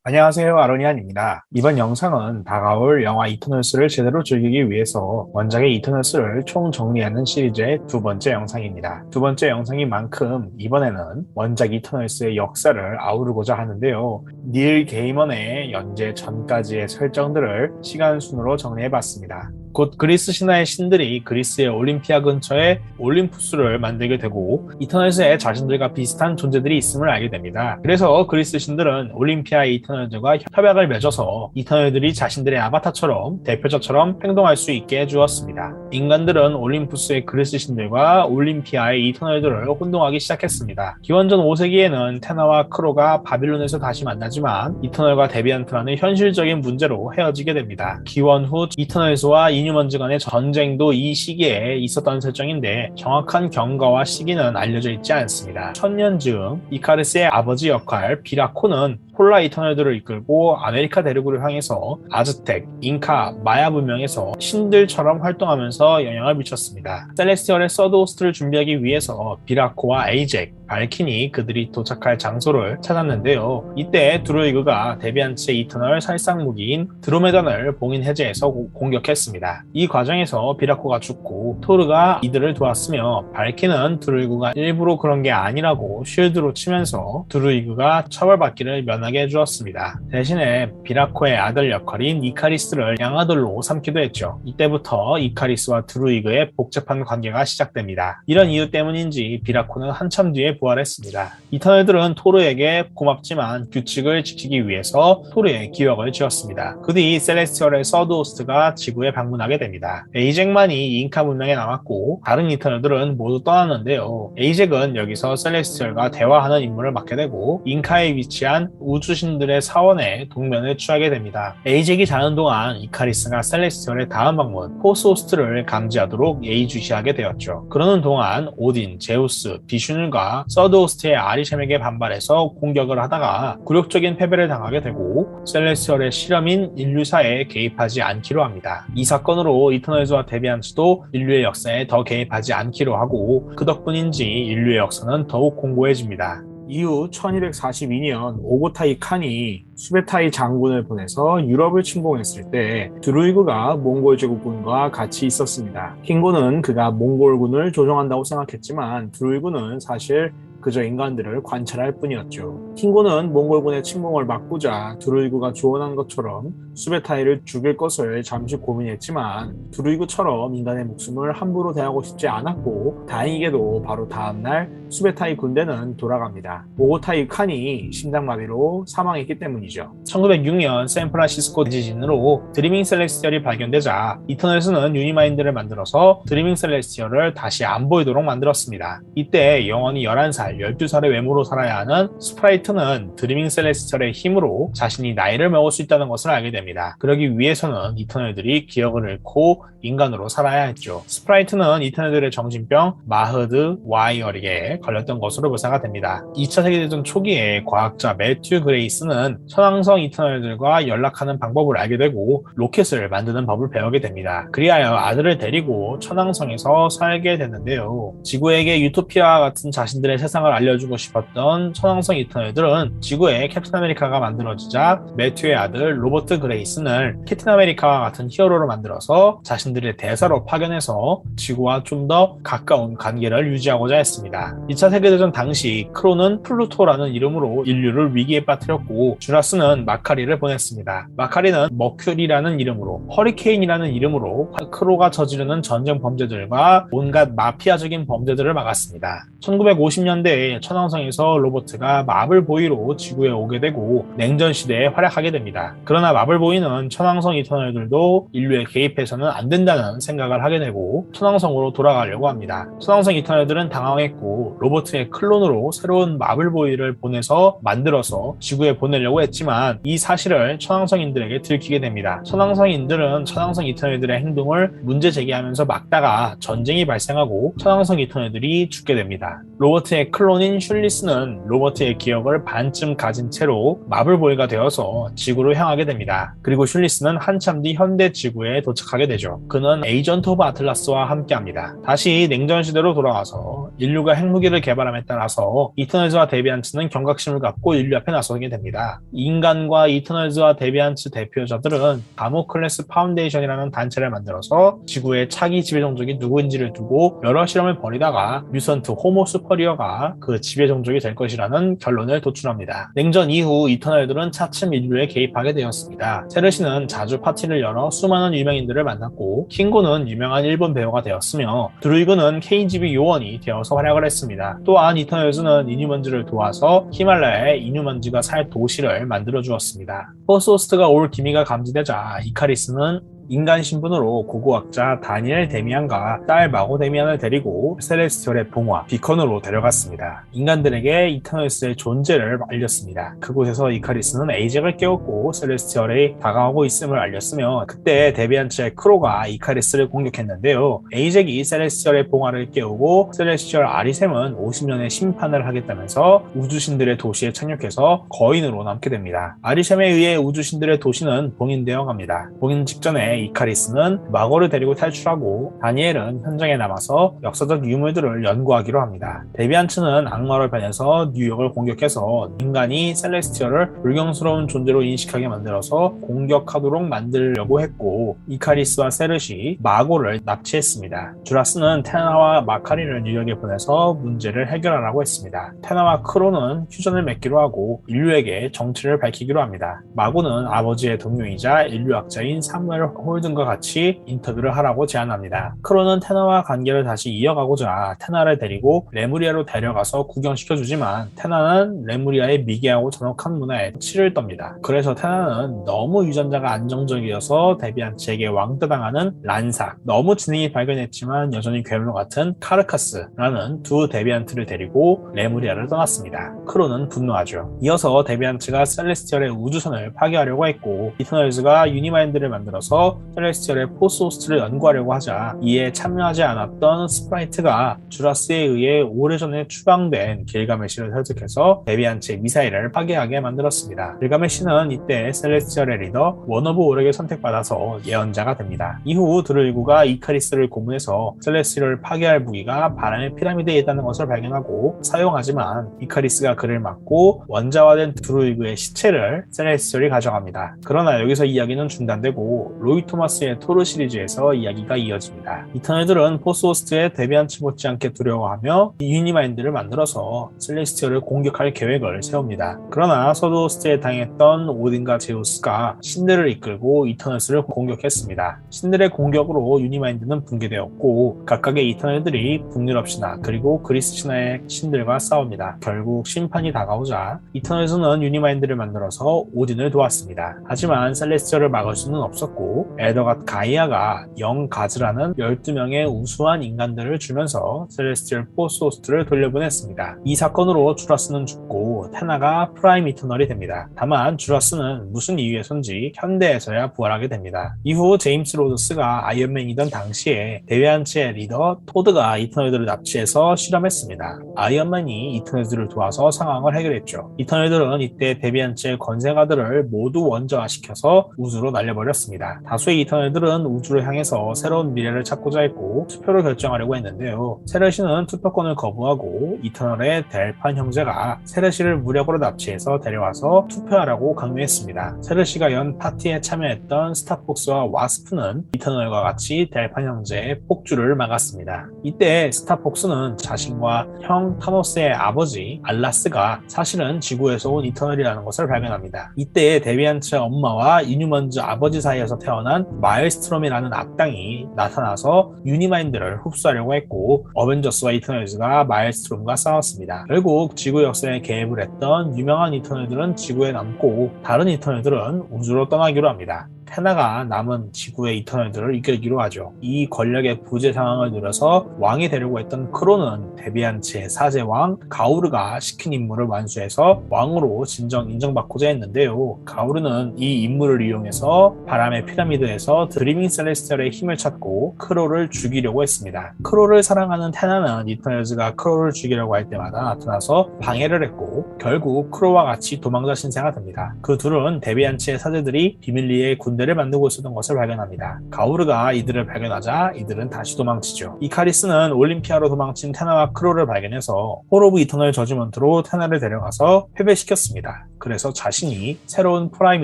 안녕하세요, 아로니안입니다. 이번 영상은 다가올 영화 이터널스를 제대로 즐기기 위해서 원작의 이터널스를 총정리하는 시리즈의 두 번째 영상입니다. 두 번째 영상인 만큼 이번에는 원작 이터널스의 역사를 아우르고자 하는데요. 닐 게이먼의 연재 전까지의 설정들을 시간 순으로 정리해봤습니다. 곧 그리스 신화의 신들이 그리스의 올림피아 근처에 올림푸스를 만들게 되고 이터널스에 자신들과 비슷한 존재들이 있음을 알게 됩니다. 그래서 그리스 신들은 올림피아의 이터널들과 협약을 맺어서 이터널들이 자신들의 아바타처럼 대표자처럼 행동할 수 있게 해주었습니다. 인간들은 올림푸스의 그리스 신들과 올림피아의 이터널들을 혼동하기 시작했습니다. 기원전 5세기에는 테나와 크로가 바빌론에서 다시 만나지만 이터널과 데비안트라는 현실적인 문제로 헤어지게 됩니다. 기원 후 이터널스와 이뉴먼즈 간의 전쟁도 이 시기에 있었던 설정인데 정확한 경과와 시기는 알려져 있지 않습니다. 1000년 즈음 이카르스의 아버지 역할 비라코는 폴라 이터널들을 이끌고 아메리카 대륙을 향해서 아즈텍, 잉카, 마야 문명에서 신들처럼 활동하면서 영향을 미쳤습니다. 셀레스티얼의 서드호스트를 준비하기 위해서 비라코와 에이젝, 발킨이 그들이 도착할 장소를 찾았는데요. 이때 드루이그가 데비안트의 이터널 살상 무기인 드로메단을 봉인 해제해서 공격했습니다. 이 과정에서 비라코가 죽고 토르가 이들을 도왔으며 발킨은 드루이그가 일부러 그런 게 아니라고 쉴드로 치면서 드루이그가 처벌받기를 면하게 해주었습니다. 대신에 비라코의 아들 역할인 이카리스를 양아들로 삼기도 했죠. 이때부터 이카리스와 드루이그의 복잡한 관계가 시작됩니다. 이런 이유 때문인지 비라코는 한참 뒤에 부활했습니다. 이터널들은 토르에게 고맙지만 규칙을 지키기 위해서 토르의 기억을 지었습니다. 그 뒤 셀레스티얼의 서드호스트가 지구에 방문하게 됩니다. 에이젝만이 잉카 문명에 남았고 다른 이터널들은 모두 떠났는데요. 에이젝은 여기서 셀레스티얼과 대화하는 임무를 맡게 되고 잉카에 위치한 우주신들의 사원에 동면을 취하게 됩니다. 에이젝이 자는 동안 이카리스가 셀레스티얼의 다음 방문 포스호스트를 감지하도록 예의주시하게 되었죠. 그러는 동안 오딘, 제우스, 비슈늘과 서드호스트의 아리셴에게 반발해서 공격을 하다가 굴욕적인 패배를 당하게 되고 셀레스티얼의 실험인 인류사에 개입하지 않기로 합니다. 이 사건으로 이터널즈와 데비안트도 인류의 역사에 더 개입하지 않기로 하고 그 덕분인지 인류의 역사는 더욱 공고해집니다. 이후 1242년 오고타이 칸이 수베타이 장군을 보내서 유럽을 침공했을 때 드루이그가 몽골 제국군과 같이 있었습니다. 킹고는 그가 몽골군을 조종한다고 생각했지만 드루이그는 사실 그저 인간들을 관찰할 뿐이었죠. 킹고는 몽골군의 침공을 막고자 드루이그가 조언한 것처럼 수베타이를 죽일 것을 잠시 고민했지만 드루이그처럼 인간의 목숨을 함부로 대하고 싶지 않았고 다행히게도 바로 다음날 수베타이 군대는 돌아갑니다. 오고타이 칸이 심장마비로 사망했기 때문이죠. 1906년 샌프란시스코 지진으로 드리밍 셀레스티얼이 발견되자 이터널스는 유니마인드를 만들어서 드리밍 셀레스티얼을 다시 안 보이도록 만들었습니다. 이때 영원히 11살, 12살의 외모로 살아야 하는 스프라이트는 드리밍 셀레스티얼의 힘으로 자신이 나이를 먹을 수 있다는 것을 알게 됩니다. 그러기 위해서는 이터널들이 기억을 잃고 인간으로 살아야 했죠. 스프라이트는 이터널들의 정신병 마흐드 와이어릭에 걸렸던 것으로 묘사가 됩니다. 2차 세계대전 초기에 과학자 매튜 그레이스는 천왕성 이터널들과 연락하는 방법을 알게 되고 로켓을 만드는 법을 배우게 됩니다. 그리하여 아들을 데리고 천왕성에서 살게 됐는데요. 지구에게 유토피아와 같은 자신들의 세상을 알려주고 싶었던 천왕성 이터널들은 지구에 캡틴 아메리카가 만들어지자 매튜의 아들 로버트 그레이슨을 캡틴 아메리카와 같은 히어로로 만들어서 자신들의 대사로 파견해서 지구와 좀 더 가까운 관계를 유지하고자 했습니다. 2차 세계대전 당시 크로는 플루토라는 이름으로 인류를 위기에 빠뜨렸고 주라스는 마카리를 보냈습니다. 마카리는 머큐리라는 이름으로 허리케인이라는 이름으로 크로가 저지르는 전쟁 범죄들과 온갖 마피아적인 범죄들을 막았습니다. 1950년대에 천왕성에서 로버트가 마블보이로 지구에 오게 되고 냉전시대에 활약하게 됩니다. 그러나 마블보이는 천왕성 이터널들도 인류에 개입해서는 안 된다는 생각을 하게 되고 천왕성으로 돌아가려고 합니다. 천왕성 이터널들은 당황했고 로버트의 클론으로 새로운 마블보이를 보내서 만들어서 지구에 보내려고 했지만 이 사실을 천왕성인들에게 들키게 됩니다. 천왕성인들은 천왕성 이터널들의 행동을 문제 제기하면서 막다가 전쟁이 발생하고 천왕성 이터널들이 죽게 됩니다. 로버트의 클론인 슐리스는 로버트의 기억을 반쯤 가진 채로 마블보이가 되어서 지구로 향하게 됩니다. 그리고 슐리스는 한참 뒤 현대 지구에 도착하게 되죠. 그는 에이전트 오브 아틀라스와 함께합니다. 다시 냉전 시대로 돌아와서 인류가 핵무기를 개발함에 따라서 이터널즈와 데비안츠는 경각심을 갖고 인류 앞에 나서게 됩니다. 인간과 이터널즈와 데비안츠 대표자들은 다모클레스 파운데이션이라는 단체를 만들어서 지구의 차기 지배종족이 누구인지를 두고 여러 실험을 벌이다가 뮤턴트 호모 수퍼리어가 그 지배종족이 될 것이라는 결론을 도출합니다. 냉전 이후 이터널들은 차츰 인류에 개입하게 되었습니다. 세르시는 자주 파티를 열어 수많은 유명인들을 만났고 킹고는 유명한 일본 배우가 되었으며 드루이그는 KGB 요원이 되어서 활약을 했습니다. 또한 이터널즈는 이뉴먼즈를 도와서 히말라야에 이뉴먼즈가 살 도시를 만들어 주었습니다. 포스호스트가 올 기미가 감지되자 이카리스는 인간 신분으로 고고학자 다니엘 데미안과 딸 마고 데미안을 데리고 셀레스티얼의 봉화 비컨으로 데려갔습니다. 인간들에게 이터널스의 존재를 알렸습니다. 그곳에서 이카리스는 에이젝을 깨웠고 셀레스티얼이 다가오고 있음을 알렸으며 그때 데비안츠의 크로가 이카리스를 공격했는데요. 에이젝이 셀레스티얼의 봉화를 깨우고 셀레스티얼 아리셈은 50년의 심판을 하겠다면서 우주신들의 도시에 착륙해서 거인으로 남게 됩니다. 아리셈에 의해 우주신들의 도시는 봉인되어 갑니다. 봉인 직전에 이카리스는 마고를 데리고 탈출하고 다니엘은 현장에 남아서 역사적 유물들을 연구하기로 합니다. 데비안츠는 악마로 변해서 뉴욕을 공격해서 인간이 셀레스티얼을 불경스러운 존재로 인식하게 만들어서 공격하도록 만들려고 했고 이카리스와 세르시 마고를 납치했습니다. 주라스는 테나와 마카리를 뉴욕에 보내서 문제를 해결하라고 했습니다. 테나와 크로는 휴전을 맺기로 하고 인류에게 정체를 밝히기로 합니다. 마고는 아버지의 동료이자 인류학자인 사무엘 홀든과 같이 인터뷰를 하라고 제안합니다. 크로는 테나와 관계를 다시 이어가고자 테나를 데리고 레무리아로 데려가서 구경시켜주지만 테나는 레무리아의 미개하고 잔혹한 문화에 치를 떱니다. 그래서 테나는 너무 유전자가 안정적이어서 데비안츠에게 왕따당하는 란삭, 너무 지능이 발견했지만 여전히 괴물 같은 카르카스라는 두 데비안트를 데리고 레무리아를 떠났습니다. 크로는 분노하죠. 이어서 데비안츠가 셀레스티얼의 우주선을 파괴하려고 했고 이터널즈가 유니마인드를 만들어서 셀레스티얼의 포스호스트를 연구하려고 하자 이에 참여하지 않았던 스프라이트가 주라스에 의해 오래전에 추방된 길가메시를 설득해서 데비안츠의 미사일을 파괴하게 만들었습니다. 길가메시는 이때 셀레스티얼의 리더 원 오브 오렉에 선택받아서 예언자가 됩니다. 이후 드루이그가 이카리스를 고문해서 셀레스티얼을 파괴할 무기가 바람의 피라미드에 있다는 것을 발견하고 사용하지만 이카리스가 그를 막고 원자화된 드루이그의 시체를 셀레스티얼이 가져갑니다. 그러나 여기서 이야기는 중단되고 로이 토마스의 토르 시리즈에서 이야기가 이어집니다. 이터널들은 포스호스트의 데비안츠 못지않게 두려워하며 유니마인드를 만들어서 셀레스티얼을 공격할 계획을 세웁니다. 그러나 서드호스트에 당했던 오딘과 제우스가 신들을 이끌고 이터널스를 공격했습니다. 신들의 공격으로 유니마인드는 붕괴되었고 각각의 이터널들이 북유럽 신화 그리고 그리스 신화의 신들과 싸웁니다. 결국 심판이 다가오자 이터널스는 유니마인드를 만들어서 오딘을 도왔습니다. 하지만 셀레스티얼을 막을 수는 없었고 에더갓 가이아가 영가즈라는 12명의 우수한 인간들을 주면서 셀레스티얼 포스호스트를 돌려보냈습니다. 이 사건으로 주라스는 죽고 테나가 프라임 이터널이 됩니다. 다만 주라스는 무슨 이유에선지 현대에서야 부활하게 됩니다. 이후 제임스 로드스가 아이언맨이던 당시에 데비안츠의 리더 토드가 이터널들을 납치해서 실험했습니다. 아이언맨이 이터널들을 도와서 상황을 해결했죠. 이터널들은 이때 데비안츠의 권세가들을 모두 원자화시켜서 우주로 날려버렸습니다. 다수의 이터널들은 우주를 향해서 새로운 미래를 찾고자 했고 투표를 결정하려고 했는데요. 세르시는 투표권을 거부하고 이터널의 델판 형제가 세르시를 무력으로 납치해서 데려와서 투표하라고 강요했습니다. 세르시가 연 파티에 참여했던 스타폭스와 와스프는 이터널과 같이 델판 형제의 폭주를 막았습니다. 이때 스타폭스는 자신과 형 타노스의 아버지 알라스가 사실은 지구에서 온 이터널이라는 것을 발견합니다. 이때 데비안츠의 엄마와 이뉴먼즈 아버지 사이에서 태어난 마일스트롬이라는 악당이 나타나서 유니마인드를 흡수하려고 했고 어벤져스와 이터널즈가 마일스트롬과 싸웠습니다. 결국 지구 역사에 개입을 했던 유명한 이터널들은 지구에 남고 다른 이터널들은 우주로 떠나기로 합니다. 테나가 남은 지구의 이터널들을 이끌기로 하죠. 이 권력의 부재 상황을 누려서 왕이 되려고 했던 크로는 데비안츠의 사제왕 가우르가 시킨 임무를 완수해서 왕으로 진정 인정받고자 했는데요. 가우르는 이 임무를 이용해서 바람의 피라미드에서 드리밍 셀레스티얼의 힘을 찾고 크로를 죽이려고 했습니다. 크로를 사랑하는 테나는 이터널즈가 크로를 죽이려고 할 때마다 나타나서 방해를 했고 결국 크로와 같이 도망자 신세가 됩니다. 그 둘은 데비안츠의 사제들이 비밀리에 군대를 만들고 있었던 것을 발견합니다. 가우르가 이들을 발견하자 이들은 다시 도망치죠. 이카리스는 올림피아로 도망친 테나와 크로를 발견해서 홀 오브 이터널 저지먼트로 테나를 데려가서 패배시켰습니다. 그래서 자신이 새로운 프라임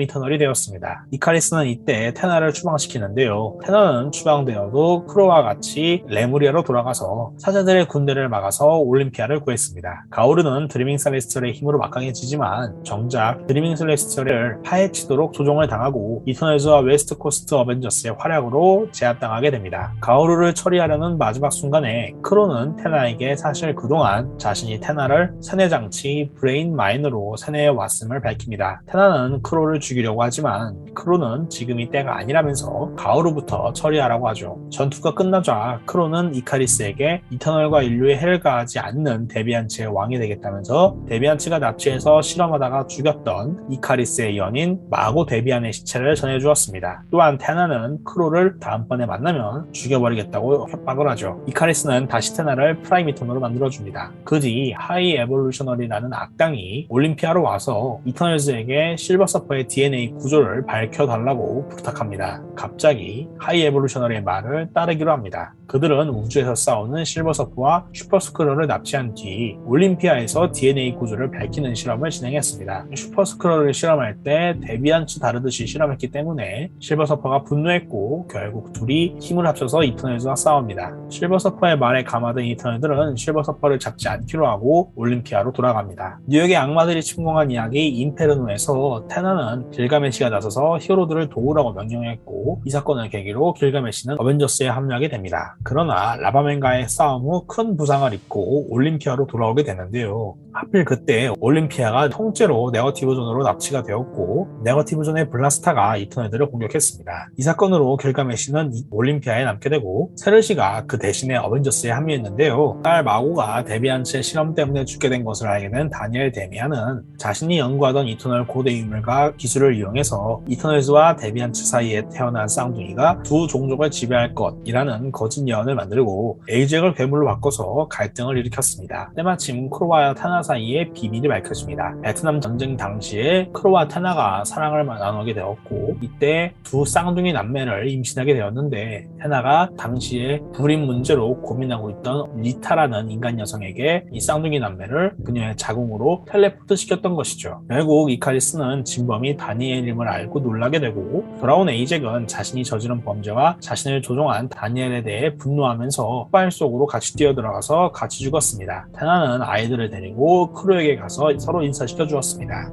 이터널이 되었습니다. 이카리스는 이때 테나를 추방시키는데요. 테나는 추방되어도 크로와 같이 레무리아로 돌아가서 사제들의 군대를 막아서 올림피아를 구했습니다. 가오르는 드리밍 셀레스티얼의 힘으로 막강해지지만 정작 드리밍 셀레스티얼을 파헤치도록 조종을 당하고 이터널즈와 웨스트 코스트 어벤져스의 활약으로 제압당하게 됩니다. 가오르를 처리하려는 마지막 순간에 크로는 테나에게 사실 그동안 자신이 테나를 세뇌장치 브레인 마인으로 세뇌해 왔음을 밝힙니다. 테나는 크로를 죽이려고 하지만 크로는 지금이 때가 아니라면서 가오르부터 처리하라고 하죠. 전투가 끝나자 크로는 이카리스에게 이터널과 인류에 해를 가하지 않는 데비안츠의 왕이 되겠다면서 데비안츠가 납치해서 실험하다가 죽였던 이카리스의 연인 마고 데비안의 시체를 전해주었습니다. 또한 테나는 크로를 다음번에 만나면 죽여버리겠다고 협박을 하죠. 이카리스는 다시 테나를 프라임 이터널로 만들어줍니다. 그 뒤 하이 에볼루셔널이라는 악당이 올림피아로 와서 이터널즈에게 실버 서퍼의 DNA 구조를 밝혀달라고 부탁합니다. 갑자기 하이 에볼루셔널의 말을 따르기로 합니다. 그들은 우주에서 싸우는 실버 서퍼와 슈퍼 스크럴을 납치한 뒤 올림피아에서 DNA 구조를 밝히는 실험을 진행했습니다. 슈퍼 스크럴을 실험할 때 데비안츠 다르듯이 실험했기 때문에 실버 서퍼가 분노했고 결국 둘이 힘을 합쳐서 이터널즈와 싸웁니다. 실버 서퍼의 말에 감화된 이터널들은 실버 서퍼를 잡지 않기로 하고 올림피아로 돌아갑니다. 뉴욕의 악마들이 침공한 이야기 인페르노에서 테나는 길가메시가 나서서 히어로들을 도우라고 명령했고 이 사건을 계기로 길가메시는 어벤져스에 합류하게 됩니다. 그러나 라바맨과의 싸움 후 큰 부상을 입고 올림피아로 돌아오게 되는데요. 하필 그때 올림피아가 통째로 네거티브 존으로 납치가 되었고 네거티브 존의 블라스타가 이터널들을 공격했습니다. 이 사건으로 길가메시는 올림피아에 남게 되고 세르시가 그 대신에 어벤져스에 합류했는데요. 딸 마고가 데비안츠의 실험 때문에 죽게 된 것을 알게 된 다니엘 데미안은 자신이 연구하던 이터널 고대 유물과 기술을 이용해서 이터널즈와 데비안츠 사이에 태어난 쌍둥이가 두 종족을 지배할 것이라는 거짓 예언을 만들고 에이젝을 괴물로 바꿔서 갈등을 일으켰습니다. 때마침 크로와 테나 사이에 비밀이 밝혀집니다. 베트남 전쟁 당시에 크로와 테나가 사랑을 나누게 되었고 이때 두 쌍둥이 남매를 임신하게 되었는데 테나가 당시에 불임 문제로 고민하고 있던 리타라는 인간 여성에게 이 쌍둥이 남매를 그녀의 자궁으로 텔레포트 시켰던 것이죠. 결국 이카리스는 진범이 다니엘임을 알고 놀라게 되고 돌아온 에이젝은 자신이 저지른 범죄와 자신을 조종한 다니엘에 대해 분노하면서 폭발 속으로 같이 뛰어들어가서 같이 죽었습니다. 테나는 아이들을 데리고 크로에게 가서 서로 인사시켜 주었습니다.